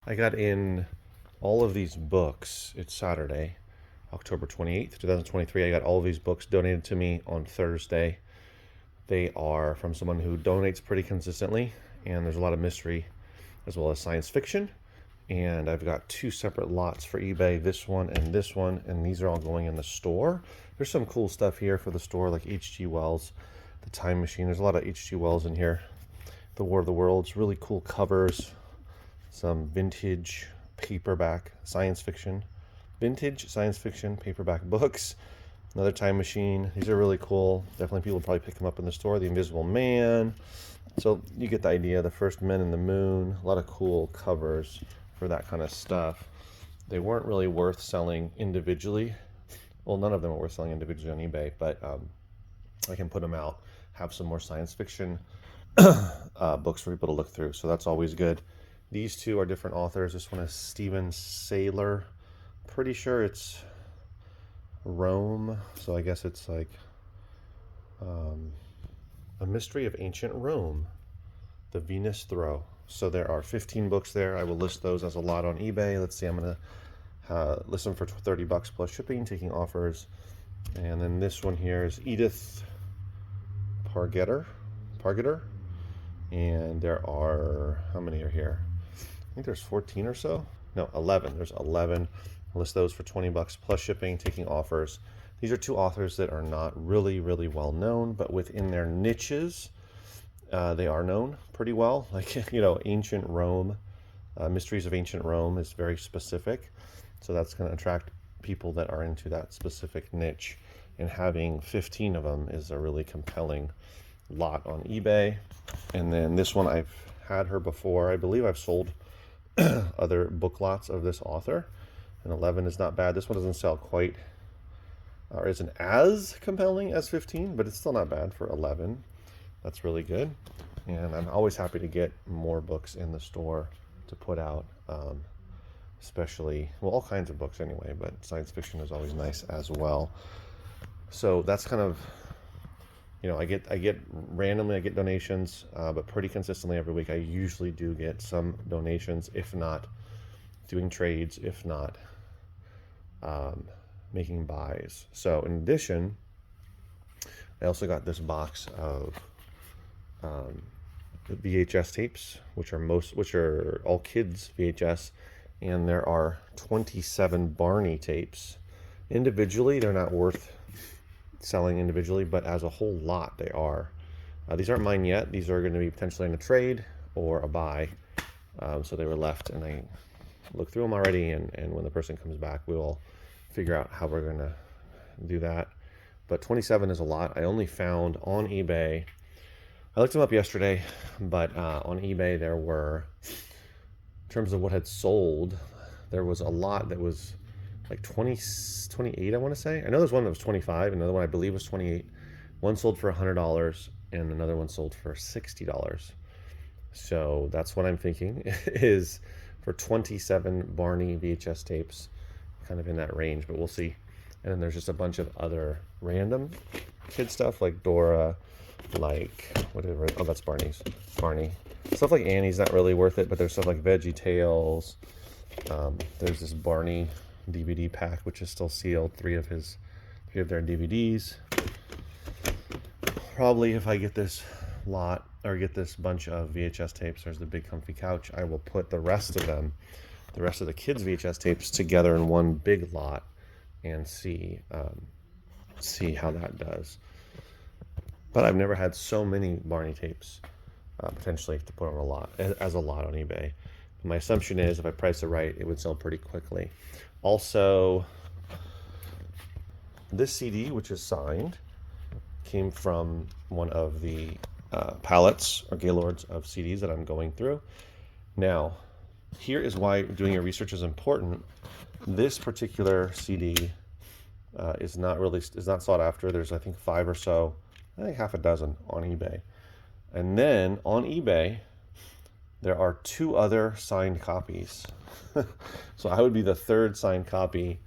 I got in all of these books. It's Saturday, October 28th, 2023. I got all of these books donated to me on Thursday. They are from someone who donates pretty consistently, and there's a lot of mystery as well as science fiction. And I've got two separate lots for eBay, this one, and these are all going in the store. There's some cool stuff here for the store, like H.G. Wells, The Time Machine. There's a lot of H.G. Wells in here. The War of the Worlds, really cool covers, some vintage paperback science fiction, paperback books, another Time Machine. These are really cool. Definitely people will probably pick them up in the store. The Invisible Man. So you get the idea. The First Men in the Moon. A lot of cool covers for that kind of stuff. They weren't really worth selling individually. Well, none of them are worth selling individually on eBay, but I can put them out, have some more science fiction books for people to look through. So that's always good. These two are different authors. This one is Stephen Saylor. Pretty sure it's Rome. So I guess it's like A Mystery of Ancient Rome, The Venus Throw. So there are 15 books there. I will list those as a lot on eBay. Let's see, I'm going to list them for $30 plus shipping, taking offers. And then this one here is Edith Pargeter. And there are, how many are here? I think there's 14 or so. No, 11. There's 11. I'll list those for $20 plus shipping, taking offers. These are two authors that are not really well known, but within their niches, they are known pretty well. Like, ancient Rome, Mysteries of Ancient Rome is very specific. So that's going to attract people that are into that specific niche. And having 15 of them is a really compelling lot on eBay. And then this one, I've had her before. I believe I've sold other book lots of this author. And 11 is not bad. This one doesn't sell quite, or isn't as compelling as 15, but it's still not bad for 11. That's really good. And I'm always happy to get more books in the store to put out, especially, well, all kinds of books anyway, but science fiction is always nice as well. So that's kind of, I get randomly, I get donations, but pretty consistently every week I usually do get some donations, if not doing trades, if not making buys. So in addition, I also got this box of VHS tapes, which are all kids VHS, and there are 27 Barney tapes. Individually, they're not worth selling individually, but as a whole lot, they are. These aren't mine yet. These are going to be potentially in a trade or a buy. So they were left, and I looked through them already, and when the person comes back, we'll figure out how we're going to do that. But 27 is a lot. I only found on eBay, I looked them up yesterday, but on eBay there were, in terms of what had sold, there was a lot that was like 28, I want to say. I know there's one that was 25, another one I believe was 28. One sold for $100, and another one sold for $60. So that's what I'm thinking is for 27 Barney VHS tapes, kind of in that range, but we'll see. And then there's just a bunch of other random kid stuff like Dora, like whatever. Oh, that's Barney. Stuff like Annie's not really worth it, but there's stuff like Veggie Tales. There's this Barney DVD pack, which is still sealed. Three of their DVDs. Probably if I get this lot or get this bunch of VHS tapes, there's the big comfy couch, I will put the rest of the kids VHS tapes together in one big lot and see how that does. But I've never had so many Barney tapes potentially to put on a lot on eBay. My assumption is if I price it right, it would sell pretty quickly. Also, this CD, which is signed, came from one of the palettes or gaylords of CDs that I'm going through. Now, here is why doing your research is important. This particular CD is not sought after. There's, I think, 5 or so, I think half a dozen on eBay. And then on eBay, there are 2 other signed copies. So I would be the 3rd signed copy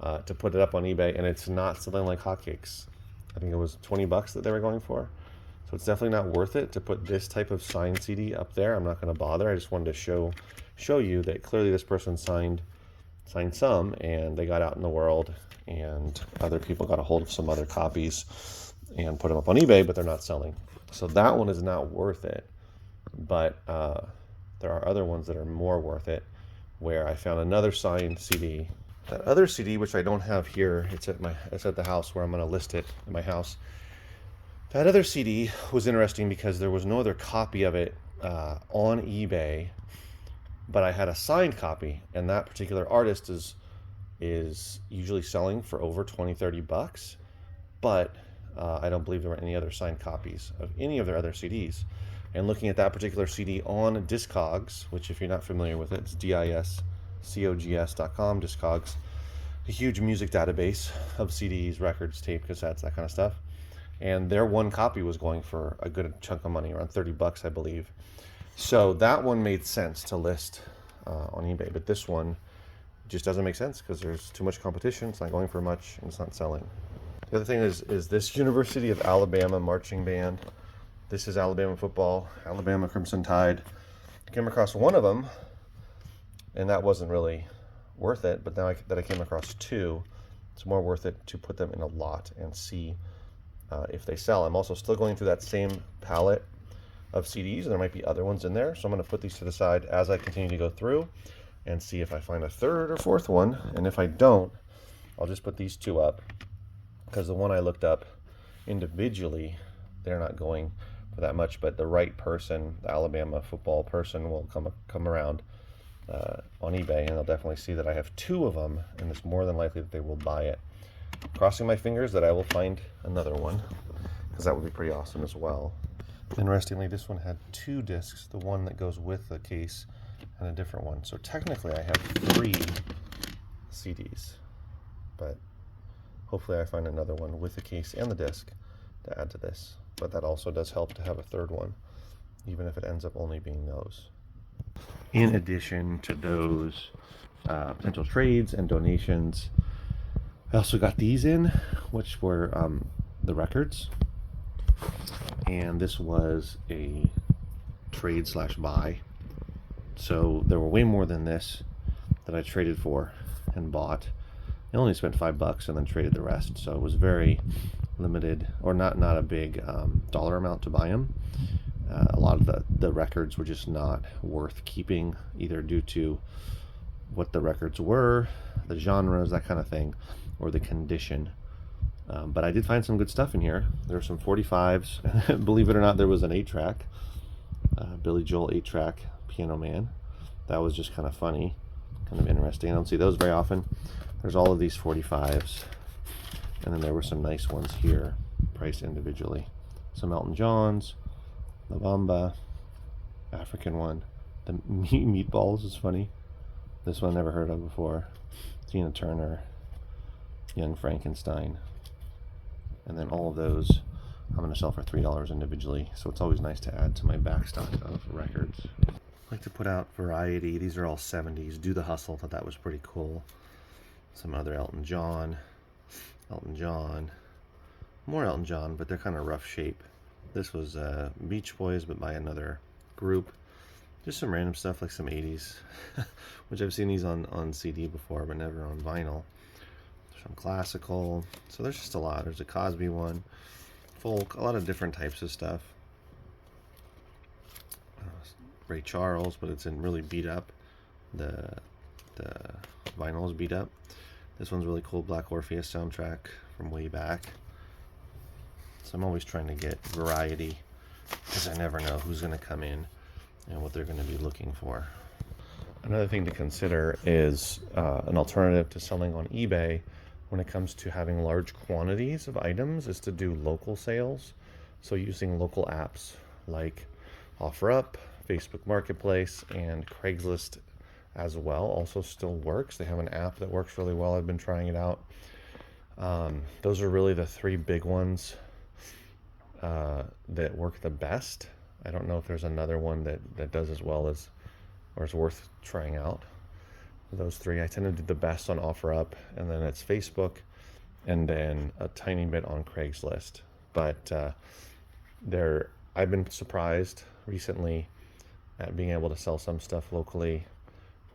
to put it up on eBay, and it's not selling like hotcakes. I think it was $20 that they were going for. So it's definitely not worth it to put this type of signed CD up there. I'm not going to bother. I just wanted to show show you that clearly this person signed some, and they got out in the world, and other people got a hold of some other copies and put them up on eBay, but they're not selling. So that one is not worth it. But there are other ones that are more worth it, where I found another signed CD. That other CD, which I don't have here, it's at the house where I'm going to list it in my house. That other CD was interesting because there was no other copy of it on eBay, but I had a signed copy, and that particular artist is usually selling for over 20-30 bucks, but I don't believe there were any other signed copies of any of their other CDs. And looking at that particular CD on Discogs, which if you're not familiar with it, it's discogs.com, Discogs, a huge music database of CDs, records, tape, cassettes, that kind of stuff. And their one copy was going for a good chunk of money, around 30 bucks, I believe. So that one made sense to list on eBay, but this one just doesn't make sense because there's too much competition. It's not going for much, and it's not selling. The other thing is this University of Alabama marching band. This is Alabama football, Alabama Crimson Tide. I came across one of them, and that wasn't really worth it. But now that I came across two, it's more worth it to put them in a lot and see if they sell. I'm also still going through that same palette of CDs, and there might be other ones in there. So I'm going to put these to the side as I continue to go through and see if I find a third or fourth one. And if I don't, I'll just put these two up, because the one I looked up individually, they're not going for that much, but the right person, the Alabama football person, will come around on eBay, and they'll definitely see that I have two of them, and it's more than likely that they will buy it. Crossing my fingers that I will find another one, because that would be pretty awesome as well. Interestingly, this one had two discs, the one that goes with the case and a different one. So technically I have 3 CDs, but hopefully I find another one with the case and the disc to add to this. But that also does help to have a third one, even if it ends up only being those. In addition to those potential trades and donations, I also got these in, which were the records. And this was a trade/buy. So there were way more than this that I traded for and bought. I only spent $5 and then traded the rest. So it was very limited, or not a big dollar amount to buy them. A lot of the records were just not worth keeping, either due to what the records were, the genres, that kind of thing, or the condition. But I did find some good stuff in here. There were some 45s. Believe it or not, there was an 8-track, Billy Joel 8-track Piano Man. That was just kind of funny, kind of interesting. I don't see those very often. There's all of these 45s. And then there were some nice ones here, priced individually. Some Elton Johns, La Bamba, African one. The Meatballs is funny. This one I never heard of before. Tina Turner, Young Frankenstein. And then all of those I'm going to sell for $3 individually. So it's always nice to add to my backstock of records. I like to put out variety. These are all 70s. Do the Hustle. Thought that was pretty cool. Some other Elton John. More Elton John, but they're kind of rough shape. This was Beach Boys, but by another group. Just some random stuff like some 80s, which I've seen these on CD before, but never on vinyl. Some classical. So there's just a lot. There's a Cosby one, folk, a lot of different types of stuff. Ray Charles, but it's in really beat up. The vinyl is beat up. This one's really cool, Black Orpheus soundtrack from way back. So I'm always trying to get variety, because I never know who's going to come in and what they're going to be looking for. Another thing to consider is an alternative to selling on eBay when it comes to having large quantities of items is to do local sales. So using local apps like OfferUp, Facebook Marketplace, and Craigslist as well also still works. They have an app that works really well. I've been trying it out. Those are really the 3 big ones that work the best. I don't know if there's another one that does as well as, or is worth trying out. Those 3, I tend to do the best on OfferUp, and then it's Facebook, and then a tiny bit on Craigslist. But I've been surprised recently at being able to sell some stuff locally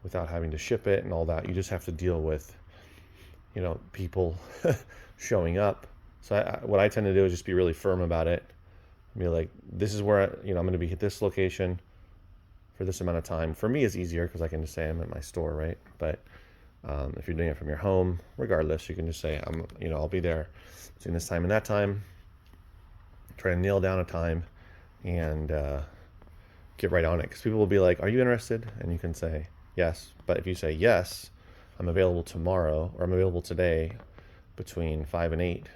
without having to ship it and all that. You just have to deal with, you know, people showing up. So what I tend to do is just be really firm about it. Be like, this is where I'm going to be at this location for this amount of time. For me, it's easier because I can just say I'm at my store, right? But if you're doing it from your home, regardless, you can just say I'll be there between this time and that time. Try to nail down a time and get right on it, because people will be like, "Are you interested?" And you can say yes. But if you say yes, I'm available tomorrow, or I'm available today between 5 and 8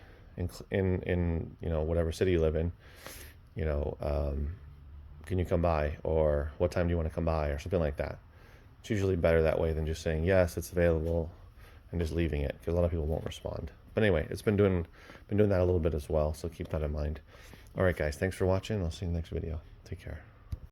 in whatever city you live in, can you come by, or what time do you want to come by, or something like that. It's usually better that way than just saying yes, it's available, and just leaving it, because a lot of people won't respond. But anyway, it's been doing that a little bit as well, so keep that in mind. All right, guys, thanks for watching. I'll see you in the next video. Take care.